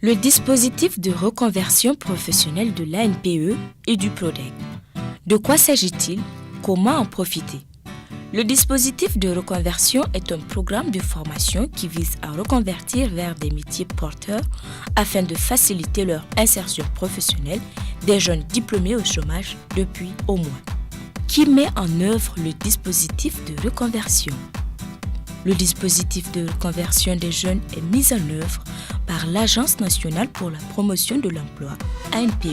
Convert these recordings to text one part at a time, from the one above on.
Le dispositif de reconversion professionnelle de l'ANPE et du PRODEC. De quoi s'agit-il? Comment en profiter? Le dispositif de reconversion est un programme de formation qui vise à reconvertir vers des métiers porteurs afin de faciliter leur insertion professionnelle des jeunes diplômés au chômage depuis au moins. Qui met en œuvre le dispositif de reconversion? Le dispositif de reconversion des jeunes est mis en œuvre par l'Agence nationale pour la promotion de l'emploi, ANPE,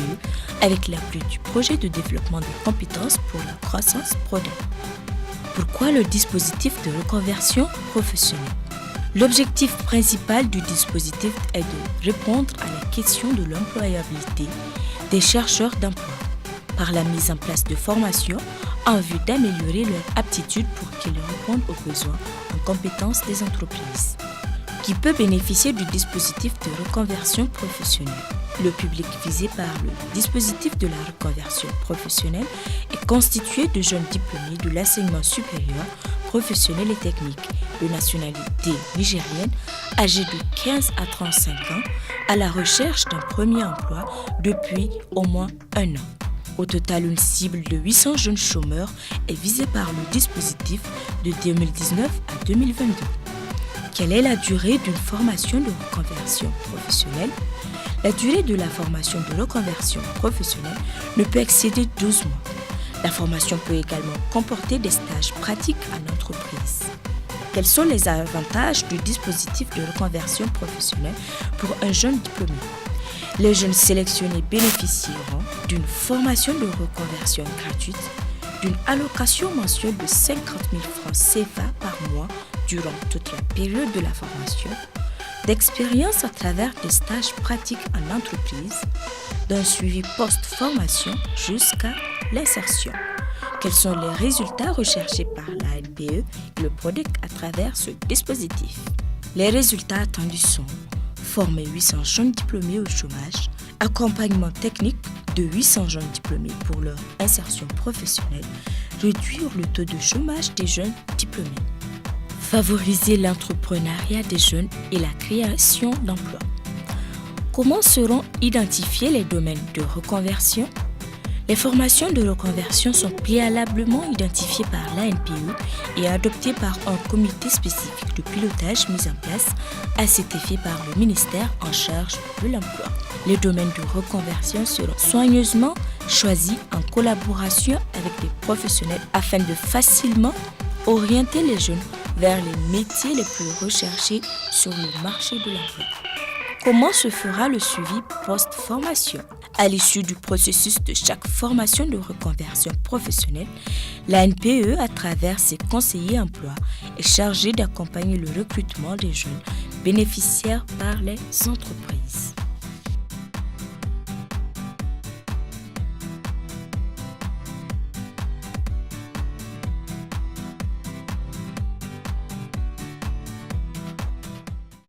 avec l'appui du projet de développement des compétences pour la croissance PRODEC. Pourquoi le dispositif de reconversion professionnelle? L'objectif principal du dispositif est de répondre à la question de l'employabilité des chercheurs d'emploi par la mise en place de formations en vue d'améliorer leur aptitude pour qu'ils répondent aux besoins en compétences des entreprises. Qui peut bénéficier du dispositif de reconversion professionnelle? Le public visé par le dispositif de la reconversion professionnelle est constitué de jeunes diplômés de l'enseignement supérieur, professionnel et technique, de nationalité nigérienne, âgés de 15 à 35 ans, à la recherche d'un premier emploi depuis au moins un an. Au total, une cible de 800 jeunes chômeurs est visée par le dispositif de 2019 à 2022. Quelle est la durée d'une formation de reconversion professionnelle? La durée de la formation de reconversion professionnelle ne peut excéder 12 mois. La formation peut également comporter des stages pratiques en entreprise. Quels sont les avantages du dispositif de reconversion professionnelle pour un jeune diplômé? Les jeunes sélectionnés bénéficieront d'une formation de reconversion gratuite, d'une allocation mensuelle de 50 000 francs CFA par mois durant toute la période de la formation, d'expérience à travers des stages pratiques en entreprise, d'un suivi post-formation jusqu'à l'insertion. Quels sont les résultats recherchés par l'ANPE et le PRODEC à travers ce dispositif? Les résultats attendus sont former 800 jeunes diplômés au chômage, accompagnement technique de 800 jeunes diplômés pour leur insertion professionnelle, réduire le taux de chômage des jeunes diplômés, favoriser l'entrepreneuriat des jeunes et la création d'emplois. Comment seront identifiés les domaines de reconversion? Les formations de reconversion sont préalablement identifiées par l'ANPE et adoptées par un comité spécifique de pilotage mis en place à cet effet par le ministère en charge de l'emploi. Les domaines de reconversion seront soigneusement choisis en collaboration avec des professionnels afin de facilement orienter les jeunes vers les métiers les plus recherchés sur le marché de l'emploi. Comment se fera le suivi post-formation? À l'issue du processus de chaque formation de reconversion professionnelle, l'ANPE, à travers ses conseillers emploi, est chargée d'accompagner le recrutement des jeunes bénéficiaires par les entreprises.